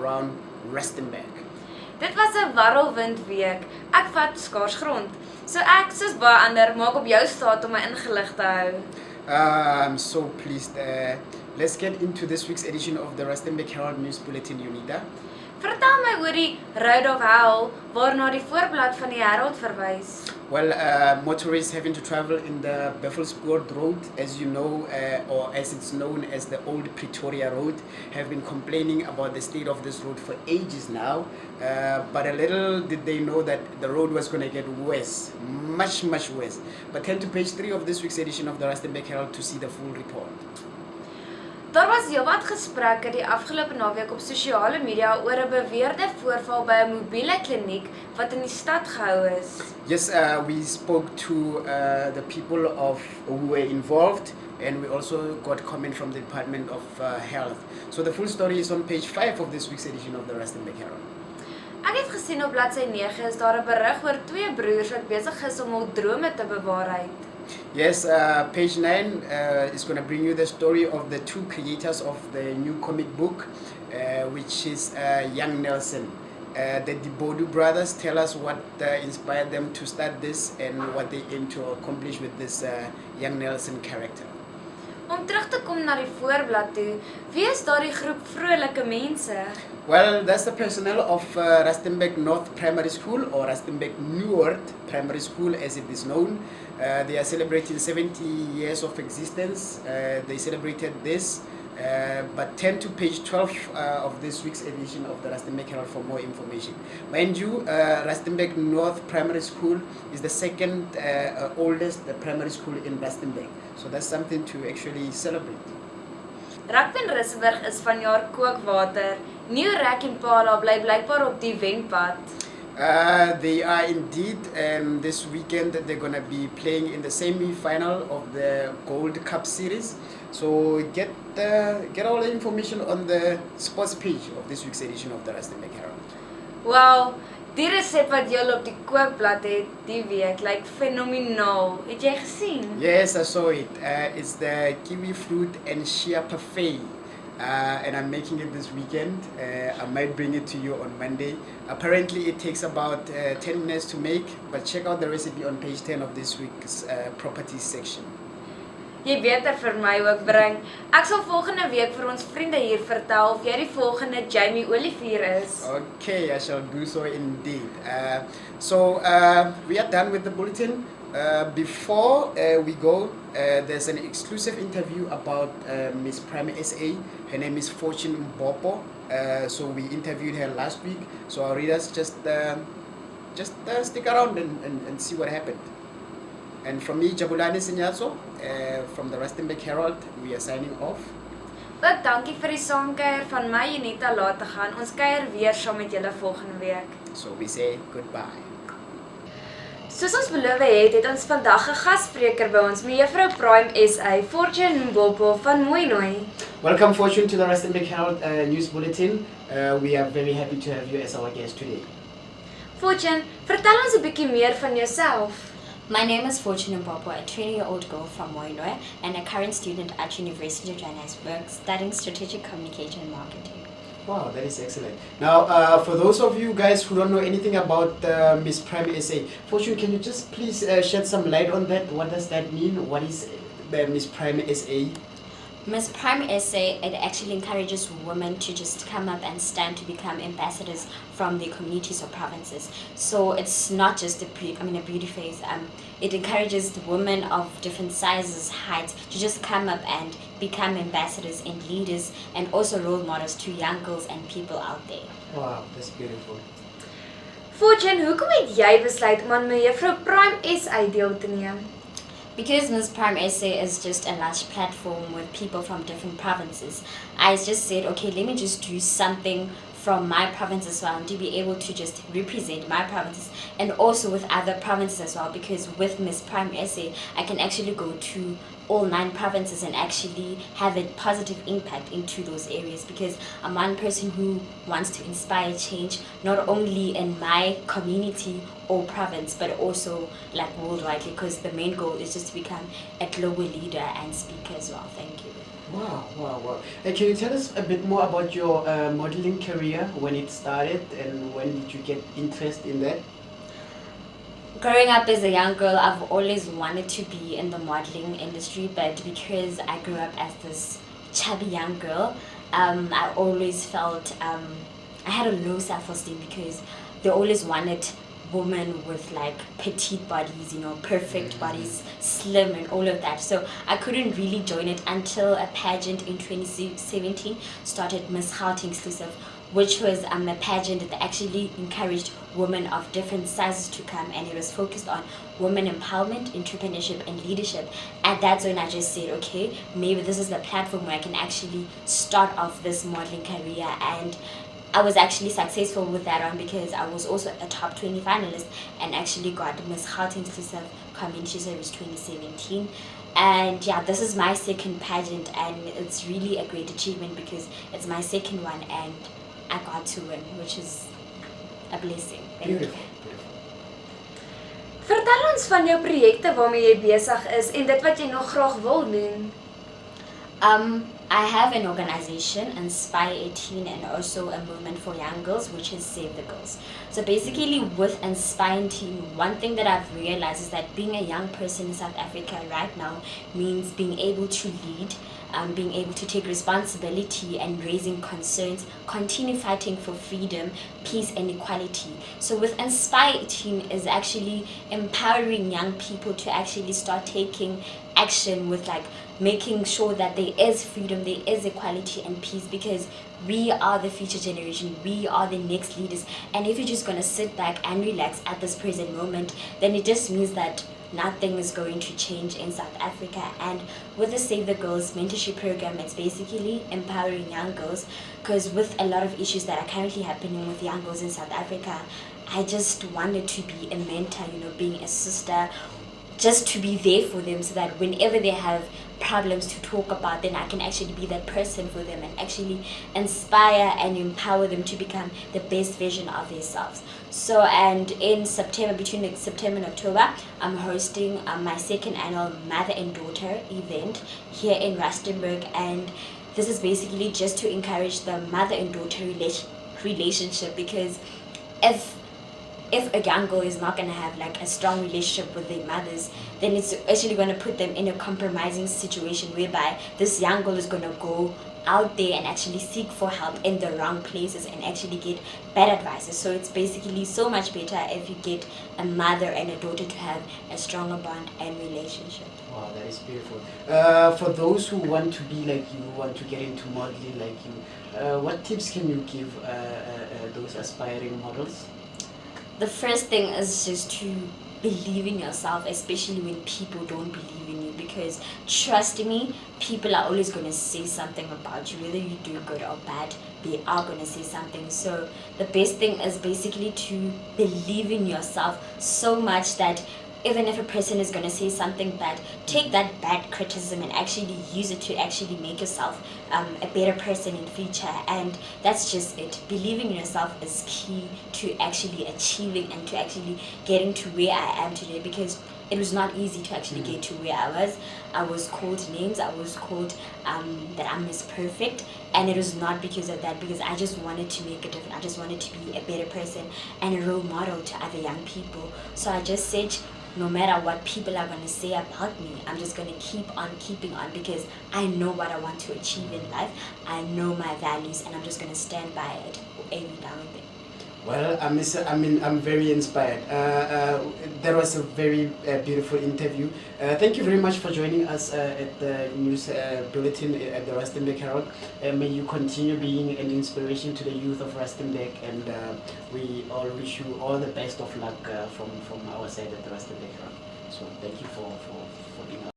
around Rustenburg. Dit was 'n warrelwindweek. Ek vat skaars grond. So ek, soos baie ander, maak op jou staat om my ingelig te hou. I'm so pleased. Let's get into this week's edition of the Rustenburg Herald News Bulletin, Unida. Vertel my oor die Road of Hell, waarna die voorblad van die Herald verwys. Well, motorists having to travel in the Buffelspoort Road, as you know, or as it's known as the Old Pretoria Road, have been complaining about the state of this road for ages now. But a little did they know that the road was going to get worse, much worse. But turn to page 3 of this week's edition of the Rustenburg Herald to see the full report. Daar was heelwat gesprekke die afgelope naweek op sosiale media oor 'n beweerde voorval by 'n mobiele kliniek wat in die stad gehou is. Yes, we spoke to the people who were involved, and we also got comment from the Department of Health. So the full story is on page 5 of this week's edition of the Rustenburg Herald. Ek het gesien op bladsy 9 is daar 'n berig oor twee broers wat besig is om hul drome te bewaarheid. Yes, page 9 is going to bring you the story of the two creators of the new comic book, which is Young Nelson. The Dibodu brothers tell us what inspired them to start this and what they aim to accomplish with this Young Nelson character. Om terug te kom na die voorblad toe, wie is daardie groep vrolike mense? Well, that's the personnel of Rustenburg North Primary School, or Rustenburg Noord Primary School as it is known. They are celebrating 70 years of existence. They celebrated this, but turn to page 12 of this week's edition of the Rustenburg Herald for more information. Mind you, Rustenburg North Primary School is the second oldest primary school in Rustenburg. So that's something to actually celebrate. Rakpen Rustenburg is vanjaar kookwater. New Rack en Pala bly blykbaar op die wenpad. They are indeed, this weekend they're going to be playing in the semi-final of the Gold Cup series. So get all the information on the sports page of this week's edition of the Rustenburg Herald. Wow, die resep wat jy op die kookblad het die week, like fenomenaal. Het jy gesien? Yes, I saw it. It's the kiwi fruit and shea parfait. And I'm making it this weekend. I might bring it to you on Monday. Apparently it takes about 10 minutes to make, but check out the recipe on page 10 of this week's properties section. Jy beter vir my ook bring. Ek sal volgende week vir ons vriende hier vertel of jy die volgende Jamie Olivier is. Okay, I shall do so indeed. We are done with the bulletin. Before we go, there's an exclusive interview about Miss Prime SA. Her name is Fortune Mbopo. So we interviewed her last week. So our readers just stick around and see what happened. And from me, Jabulani Sinyaso, from the Rustenburg Herald, we are signing off. Ook dankie vir die saamkuier van my Unita laat te gaan. Ons kuier weer saam met julle volgende week. So we say goodbye. Soos ons beloof het ons vandag 'n gasspreker by ons, mevrou Prime SA, Fortune Mbopo van Mooinooi. Welcome, Fortune, to the Rustenburg Herald News Bulletin. We are very happy to have you as our guest today. Fortune, vertel ons 'n bietjie meer van jouself. My name is Fortune Mbopo, a 20-year-old girl from Mooinooi and a current student at University of Johannesburg studying strategic communication and marketing. Wow, that is excellent. Now, for those of you guys who don't know anything about Miss Prime SA, Fortune, can you just please shed some light on that? What does that mean? What is Miss Prime SA? Miss Prime SA, it actually encourages women to just come up and stand to become ambassadors from their communities or provinces. So it's not just a beauty phase. It encourages the women of different sizes, heights, to just come up and become ambassadors and leaders and also role models to young girls and people out there. Wow, that's beautiful. Fortune, hoekom het jy besluit om aan mevrou Prime SA deel te neem? Because Miss Prime SA is just a large platform with people from different provinces, I just said, okay, let me just do something from my province as well, and to be able to just represent my provinces and also with other provinces as well, because with Miss Prime SA, I can actually go to all 9 provinces and actually have a positive impact into those areas, because I'm one person who wants to inspire change not only in my community or province but also like worldwide, because the main goal is just to become a global leader and speaker as well. Thank you. Wow, wow, wow. Can you tell us a bit more about your modeling career, when it started and when did you get interest in that? Growing up as a young girl, I've always wanted to be in the modeling industry, but because I grew up as this chubby young girl, I always felt I had a low self-esteem because they always wanted women with like petite bodies, you know, perfect bodies, slim and all of that. So I couldn't really join it until a pageant in 2017 started Miss Gauteng exclusive, which was a pageant that actually encouraged women of different sizes to come, and it was focused on women empowerment, entrepreneurship and leadership. And that's when I just said, okay, maybe this is the platform where I can actually start off this modeling career. And I was actually successful with that one because I was also a top 20 finalist and actually got Miss Gauteng exclusive community service 2017. And yeah, this is my second pageant, and it's really a great achievement because it's my second one and I got to win, which is a blessing. Thank you. Beautiful, beautiful. Vertel ons van jou projekte waarmee jy besig is en dit wat jy nog graag wil doen. I have an organization, Inspire 18, and also a movement for young girls, which is Save the Girls. So basically with Inspire 18, one thing that I've realized is that being a young person in South Africa right now means being able to lead, being able to take responsibility and raising concerns, continue fighting for freedom, peace and equality. So with Inspire 18 is actually empowering young people to actually start taking action with like making sure that there is freedom, there is equality and peace, because we are the future generation, we are the next leaders. And if you're just going to sit back and relax at this present moment, then it just means that nothing is going to change in South Africa. And with the Save the Girls mentorship program, it's basically empowering young girls, because with a lot of issues that are currently happening with young girls in South Africa, I just wanted to be a mentor, you know, being a sister, just to be there for them so that whenever they have problems to talk about, then I can actually be that person for them and actually inspire and empower them to become the best version of themselves. So, and in September, between September and October, I'm hosting my second annual Mother and Daughter event here in Rustenburg, and this is basically just to encourage the mother and daughter relationship, because if a young girl is not going to have like a strong relationship with their mothers, then it's actually going to put them in a compromising situation whereby this young girl is going to go out there and actually seek for help in the wrong places and actually get bad advices. So it's basically so much better if you get a mother and a daughter to have a stronger bond and relationship. Wow, that is beautiful. For those who want to be like you, want to get into modeling like you, what tips can you give those aspiring models? The first thing is just to believe in yourself, especially when people don't believe in you, because trust me, people are always going to say something about you, whether you do good or bad, they are going to say something. So the best thing is basically to believe in yourself so much that even if a person is going to say something bad, take that bad criticism and actually use it to actually make yourself a better person in future. And that's just it. Believing in yourself is key to actually achieving and to actually getting to where I am today, because it was not easy to actually get to where I was. I was called names, I was called that I'm Miss Perfect, and it was not because of that, because I just wanted to make a difference. I just wanted to be a better person and a role model to other young people. So I just said, no matter what people are going to say about me, I'm just going to keep on keeping on, because I know what I want to achieve in life. I know my values, and I'm just going to stand by it every now and then. Well, I'm very inspired. That was a very beautiful interview. Thank you very much for joining us at the news bulletin at the Rustenburg Herald. May you continue being an inspiration to the youth of Rustenburg, and we all wish you all the best of luck from our side at the Rustenburg Herald. So thank you for being